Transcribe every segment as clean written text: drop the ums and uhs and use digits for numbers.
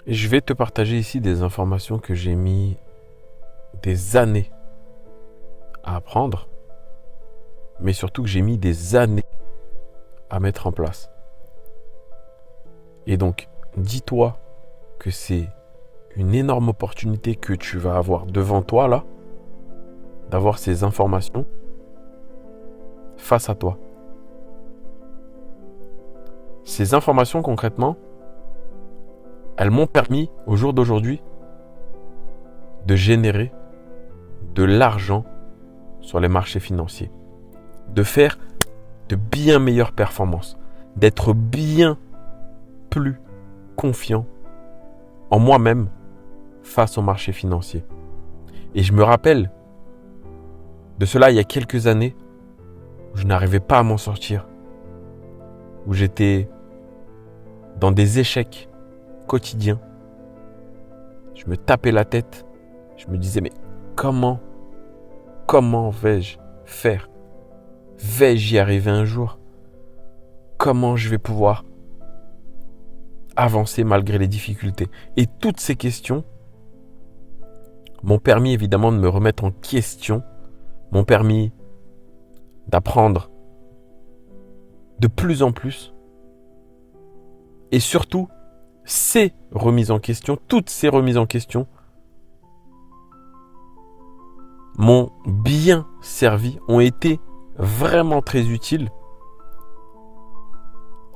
Et je vais te partager ici des informations que j'ai mis des années à apprendre, mais surtout que j'ai mis des années à mettre en place. Et donc, dis-toi que c'est une énorme opportunité que tu vas avoir devant toi là, d'avoir ces informations face à toi. Ces informations concrètement, elles m'ont permis au jour d'aujourd'hui de générer de l'argent sur les marchés financiers, de faire de bien meilleures performances, d'être bien plus confiant en moi-même face au marché financier. Et je me rappelle de cela il y a quelques années où je n'arrivais pas à m'en sortir, où j'étais dans des échecs quotidiens. Je me tapais la tête, je me disais mais comment vais-je faire? Vais-je y arriver un jour? Comment je vais pouvoir avancer malgré les difficultés? Et toutes ces questions m'ont permis évidemment de me remettre en question, m'ont permis d'apprendre de plus en plus. Et surtout, ces remises en question, toutes ces remises en question m'ont bien servi, ont été vraiment très utiles.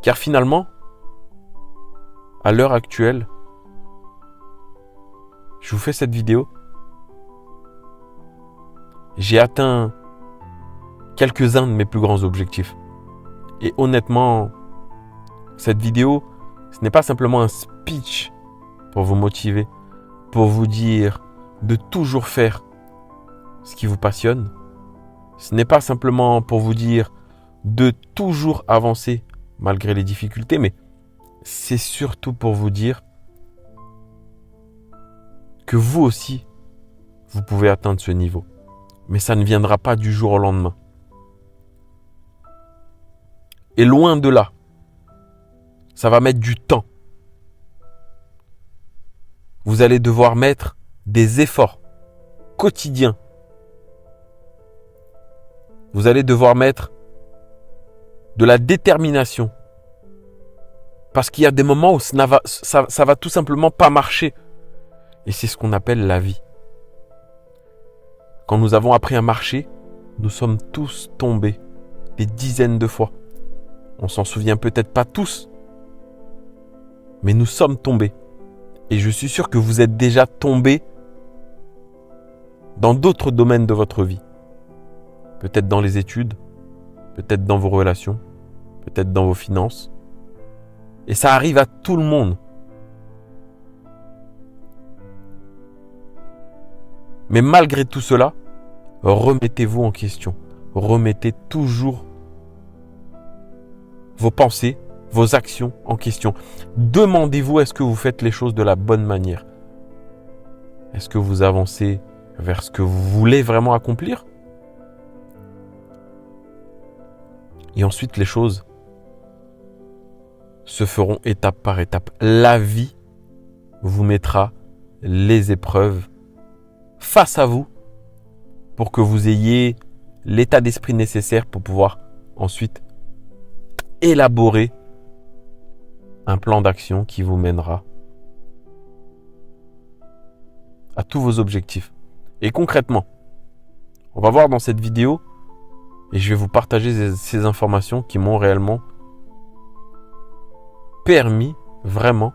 Car finalement, à l'heure actuelle, je vous fais cette vidéo. J'ai atteint quelques-uns de mes plus grands objectifs. Et honnêtement, cette vidéo, ce n'est pas simplement un speech pour vous motiver, pour vous dire de toujours faire ce qui vous passionne. Ce n'est pas simplement pour vous dire de toujours avancer malgré les difficultés, mais c'est surtout pour vous dire que vous aussi, vous pouvez atteindre ce niveau. Mais ça ne viendra pas du jour au lendemain. Et loin de là, ça va mettre du temps. Vous allez devoir mettre des efforts quotidiens. Vous allez devoir mettre de la détermination. Parce qu'il y a des moments où ça va tout simplement pas marcher. Et c'est ce qu'on appelle la vie. Quand nous avons appris à marcher, nous sommes tous tombés des dizaines de fois. On s'en souvient peut-être pas tous, mais nous sommes tombés. Et je suis sûr que vous êtes déjà tombés dans d'autres domaines de votre vie. Peut-être dans les études, peut-être dans vos relations, peut-être dans vos finances. Et ça arrive à tout le monde. Mais malgré tout cela, remettez-vous en question. Remettez toujours vos pensées, vos actions en question. Demandez-vous, est-ce que vous faites les choses de la bonne manière? Est-ce que vous avancez vers ce que vous voulez vraiment accomplir? Et ensuite, les choses se feront étape par étape. La vie vous mettra les épreuves face à vous pour que vous ayez l'état d'esprit nécessaire pour pouvoir ensuite élaborer un plan d'action qui vous mènera à tous vos objectifs. Et concrètement, on va voir dans cette vidéo et je vais vous partager ces informations qui m'ont réellement permis vraiment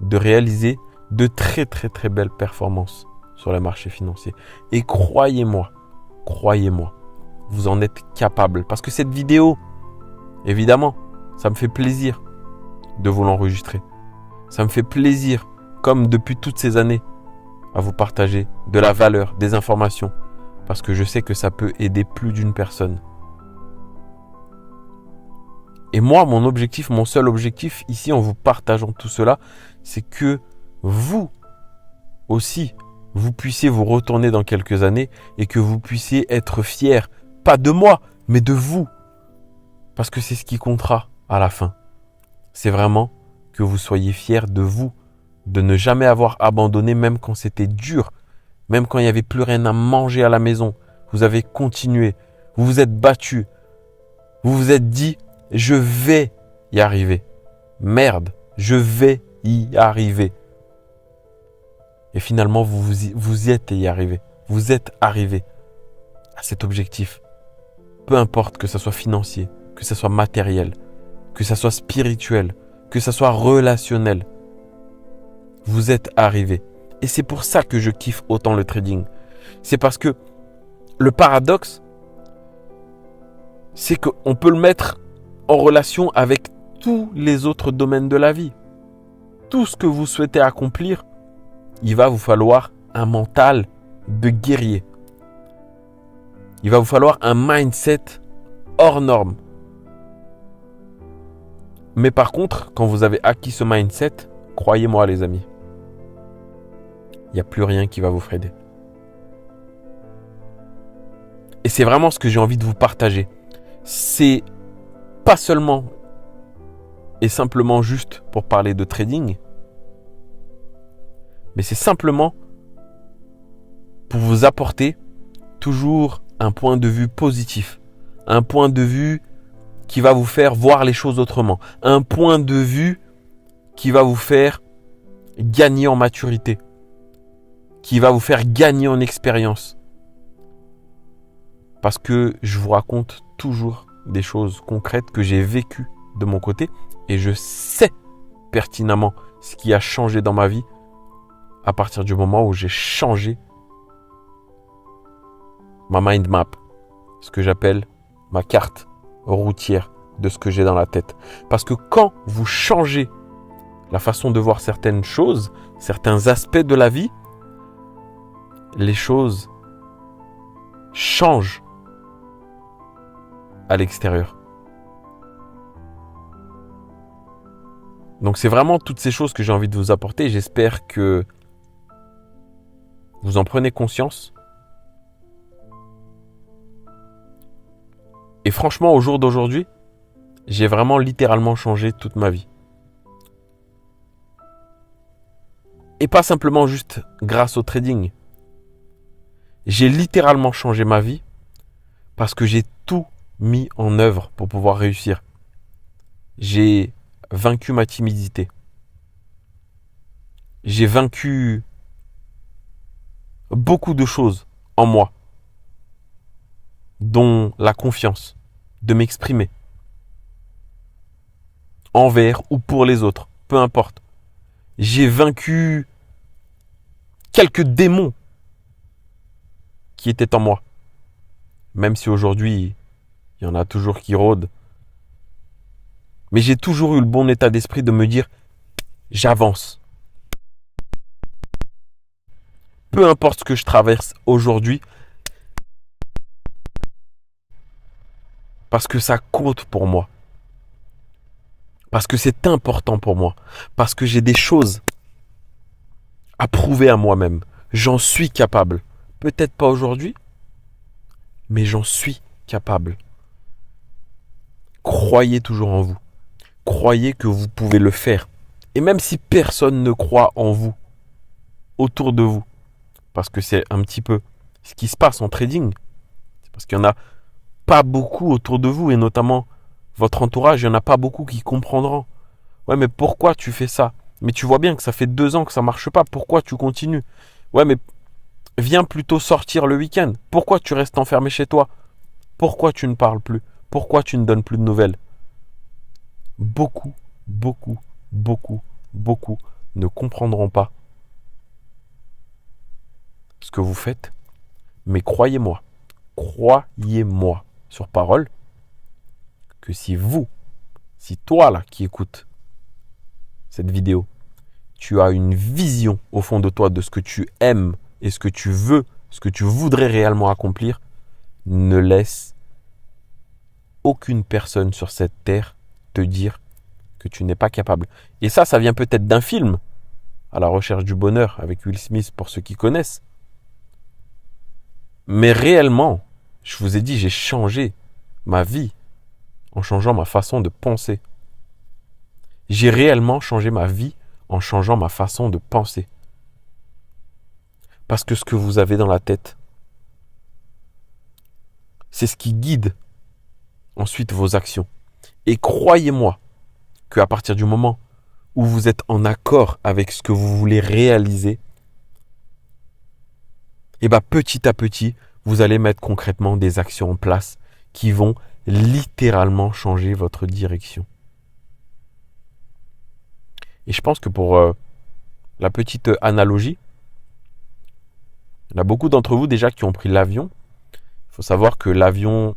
de réaliser de très très très belles performances sur les marchés financiers. Et croyez-moi, vous en êtes capable. Parce que cette vidéo, évidemment, ça me fait plaisir de vous l'enregistrer. Ça me fait plaisir, comme depuis toutes ces années, à vous partager de la valeur, des informations. Parce que je sais que ça peut aider plus d'une personne. Et moi, mon objectif, mon seul objectif, ici, en vous partageant tout cela, c'est que vous aussi, vous puissiez vous retourner dans quelques années et que vous puissiez être fiers, pas de moi, mais de vous. Parce que c'est ce qui comptera à la fin. C'est vraiment que vous soyez fiers de vous, de ne jamais avoir abandonné même quand c'était dur, même quand il n'y avait plus rien à manger à la maison. Vous avez continué, vous vous êtes battu, vous vous êtes dit « je vais y arriver ». Merde, je vais y arriver. Et finalement, vous y êtes y arrivé. Vous êtes arrivé à cet objectif. Peu importe que ce soit financier, que ce soit matériel, que ce soit spirituel, que ce soit relationnel. Vous êtes arrivé. Et c'est pour ça que je kiffe autant le trading. C'est parce que le paradoxe, c'est qu'on peut le mettre en relation avec tous les autres domaines de la vie. Tout ce que vous souhaitez accomplir, il va vous falloir un mental de guerrier. Il va vous falloir un mindset hors norme. Mais par contre, quand vous avez acquis ce mindset, croyez-moi les amis, il n'y a plus rien qui va vous freiner. Et c'est vraiment ce que j'ai envie de vous partager. C'est pas seulement et simplement juste pour parler de trading, mais c'est simplement pour vous apporter toujours un point de vue positif, un point de vue qui va vous faire voir les choses autrement, un point de vue qui va vous faire gagner en maturité, qui va vous faire gagner en expérience. Parce que je vous raconte toujours des choses concrètes que j'ai vécues de mon côté et je sais pertinemment ce qui a changé dans ma vie à partir du moment où j'ai changé ma mind map, ce que j'appelle ma carte routière de ce que j'ai dans la tête. Parce que quand vous changez la façon de voir certaines choses, certains aspects de la vie, les choses changent à l'extérieur. Donc c'est vraiment toutes ces choses que j'ai envie de vous apporter. J'espère que vous en prenez conscience. Et franchement, au jour d'aujourd'hui, j'ai vraiment littéralement changé toute ma vie. Et pas simplement juste grâce au trading. J'ai littéralement changé ma vie parce que j'ai tout mis en œuvre pour pouvoir réussir. J'ai vaincu ma timidité. J'ai vaincu beaucoup de choses en moi, dont la confiance de m'exprimer envers ou pour les autres, peu importe. J'ai vaincu quelques démons qui étaient en moi, même si aujourd'hui il y en a toujours qui rôdent. Mais j'ai toujours eu le bon état d'esprit de me dire j'avance. Peu importe ce que je traverse aujourd'hui, parce que ça compte pour moi. Parce que c'est important pour moi. Parce que j'ai des choses à prouver à moi-même. J'en suis capable. Peut-être pas aujourd'hui, mais j'en suis capable. Croyez toujours en vous. Croyez que vous pouvez le faire. Et même si personne ne croit en vous, autour de vous, parce que c'est un petit peu ce qui se passe en trading, c'est parce qu'il n'y en a pas beaucoup autour de vous, et notamment votre entourage, il n'y en a pas beaucoup qui comprendront. Ouais, mais pourquoi tu fais ça? Mais tu vois bien que ça fait 2 ans que ça ne marche pas, pourquoi tu continues? Ouais, mais viens plutôt sortir le week-end. Pourquoi tu restes enfermé chez toi? Pourquoi tu ne parles plus? Pourquoi tu ne donnes plus de nouvelles? Beaucoup ne comprendront pas ce que vous faites, mais croyez-moi sur parole, que si toi là qui écoutes cette vidéo, tu as une vision au fond de toi de ce que tu aimes et ce que tu veux, ce que tu voudrais réellement accomplir, ne laisse aucune personne sur cette terre te dire que tu n'es pas capable. Et ça vient peut-être d'un film, À la recherche du bonheur, avec Will Smith pour ceux qui connaissent. Mais réellement, je vous ai dit, j'ai changé ma vie en changeant ma façon de penser. J'ai réellement changé ma vie en changeant ma façon de penser. Parce que ce que vous avez dans la tête, c'est ce qui guide ensuite vos actions. Et croyez-moi qu'à partir du moment où vous êtes en accord avec ce que vous voulez réaliser, et petit à petit, vous allez mettre concrètement des actions en place qui vont littéralement changer votre direction. Et je pense que pour la petite analogie, il y en a beaucoup d'entre vous déjà qui ont pris l'avion. Il faut savoir que l'avion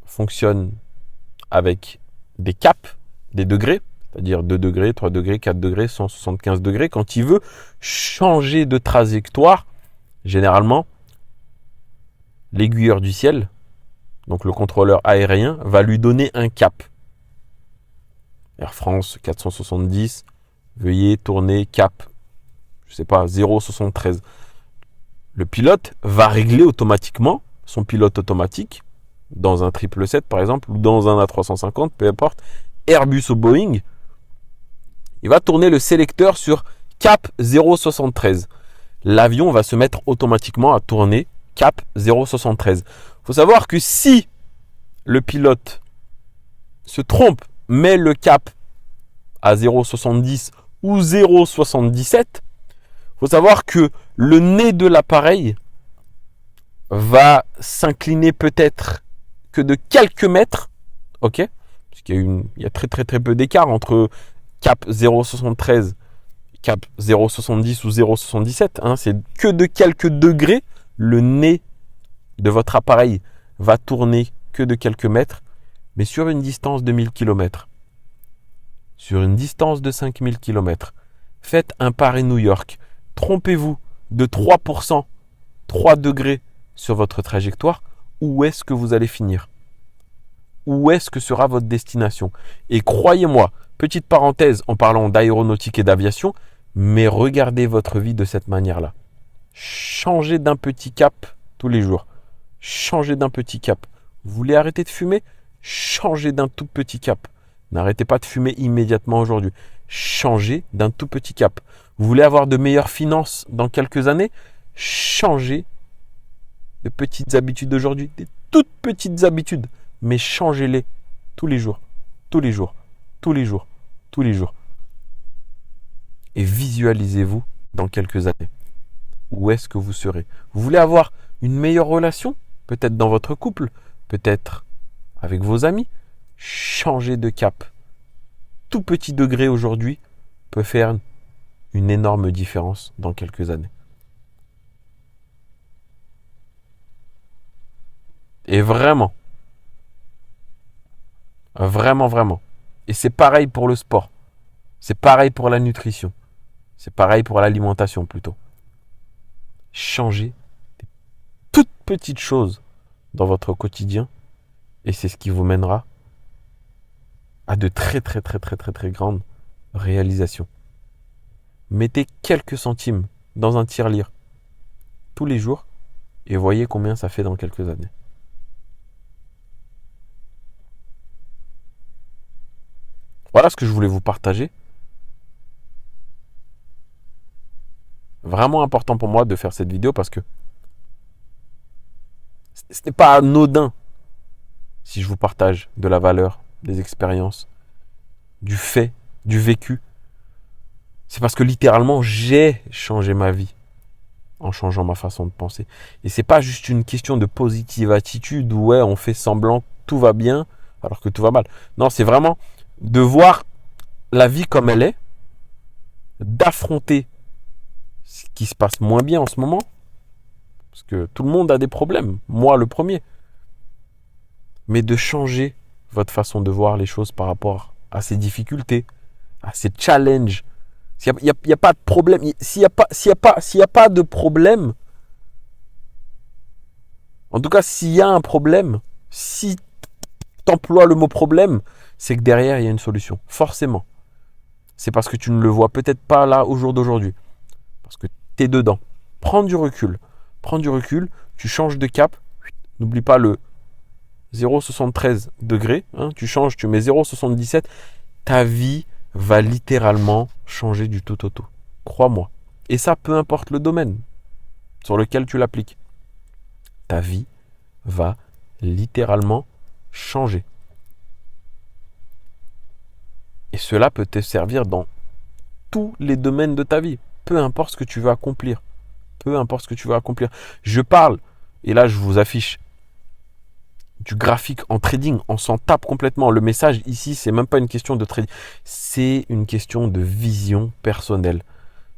fonctionne avec des caps, des degrés, c'est-à-dire 2 degrés, 3 degrés, 4 degrés, 175 degrés. Quand il veut changer de trajectoire, généralement, l'aiguilleur du ciel, donc le contrôleur aérien, va lui donner un cap. Air France 470, veuillez tourner cap, 0,73. Le pilote va régler automatiquement son pilote automatique dans un 777 par exemple, ou dans un A350, peu importe, Airbus ou Boeing. Il va tourner le sélecteur sur cap 0,73. L'avion va se mettre automatiquement à tourner cap 0,73. Il faut savoir que si le pilote se trompe, met le cap à 0,70 ou 0,77, il faut savoir que le nez de l'appareil va s'incliner peut-être que de quelques mètres, ok, parce qu'il y a très peu d'écart entre cap 0,73 et cap 0,70 ou 0,77, hein, c'est que de quelques degrés. Le nez de votre appareil va tourner que de quelques mètres, mais sur une distance de 1000 km, sur une distance de 5000 km, faites un Paris-New York, trompez-vous de 3%, 3 degrés sur votre trajectoire, où est-ce que vous allez finir? Où est-ce que sera votre destination? Et croyez-moi, petite parenthèse en parlant d'aéronautique et d'aviation, mais regardez votre vie de cette manière-là. Changez d'un petit cap tous les jours. Changez d'un petit cap. Vous voulez arrêter de fumer? Changez d'un tout petit cap. N'arrêtez pas de fumer immédiatement aujourd'hui. Changez d'un tout petit cap. Vous voulez avoir de meilleures finances dans quelques années? Changez de petites habitudes aujourd'hui, des toutes petites habitudes, mais changez-les tous les jours, tous les jours, tous les jours, tous les jours. Et visualisez-vous dans quelques années. Où est-ce que vous serez? Vous voulez avoir une meilleure relation? Peut-être dans votre couple, peut-être avec vos amis. Changez de cap. Tout petit degré aujourd'hui peut faire une énorme différence dans quelques années. Et vraiment, vraiment. Et c'est pareil pour le sport. C'est pareil pour la nutrition. C'est pareil pour l'alimentation plutôt. Changez des toutes petites choses dans votre quotidien et c'est ce qui vous mènera à de très grandes réalisations. Mettez quelques centimes dans un tirelire tous les jours et voyez combien ça fait dans quelques années. Voilà ce que je voulais vous partager. Vraiment important pour moi de faire cette vidéo parce que ce n'est pas anodin si je vous partage de la valeur, des expériences, du fait, du vécu. C'est parce que littéralement j'ai changé ma vie en changeant ma façon de penser. Et c'est pas juste une question de positive attitude où ouais, on fait semblant que tout va bien alors que tout va mal. Non, c'est vraiment de voir la vie comme elle est, d'affronter ce qui se passe moins bien en ce moment, parce que tout le monde a des problèmes, moi le premier, mais de changer votre façon de voir les choses par rapport à ces difficultés, à ces challenges. S'il n'y a pas de problème, s'il n'y a pas de problème, en tout cas s'il y a un problème, si tu emploies le mot problème, c'est que derrière il y a une solution, forcément. C'est parce que tu ne le vois peut-être pas là au jour d'aujourd'hui, parce que tu es dedans. Prends du recul, tu changes de cap, n'oublie pas le 0,73 degrés, hein, tu changes, tu mets 0,77, ta vie va littéralement changer du tout au tout. Crois-moi. Et ça, peu importe le domaine sur lequel tu l'appliques. Ta vie va littéralement changer. Et cela peut te servir dans tous les domaines de ta vie. Peu importe ce que tu veux accomplir. Peu importe ce que tu veux accomplir. Je parle, et là je vous affiche du graphique en trading. On s'en tape complètement. Le message ici, c'est même pas une question de trading. C'est une question de vision personnelle.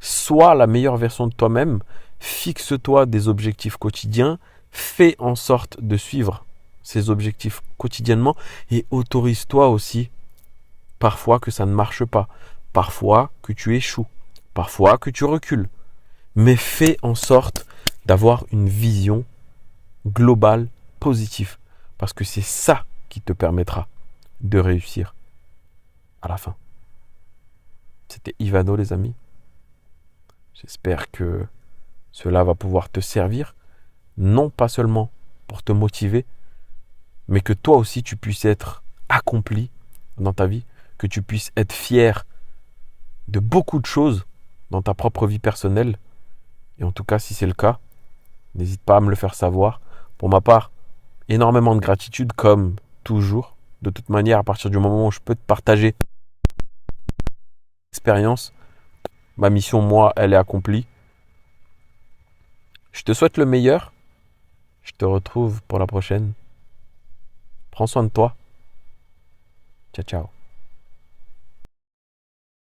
Sois la meilleure version de toi-même. Fixe-toi des objectifs quotidiens. Fais en sorte de suivre ces objectifs quotidiennement. Et autorise-toi aussi parfois que ça ne marche pas. Parfois que tu échoues. Parfois que tu recules. Mais fais en sorte d'avoir une vision globale positive. Parce que c'est ça qui te permettra de réussir à la fin. C'était Ivano, les amis. J'espère que cela va pouvoir te servir, non pas seulement pour te motiver, mais que toi aussi tu puisses être accompli dans ta vie, que tu puisses être fier de beaucoup de choses dans ta propre vie personnelle. Et en tout cas, si c'est le cas, n'hésite pas à me le faire savoir. Pour ma part, énormément de gratitude comme toujours. De toute manière, à partir du moment où je peux te partager l'expérience, ma mission, moi, elle est accomplie. Je te souhaite le meilleur. Je te retrouve pour la prochaine. Prends soin de toi. Ciao, ciao.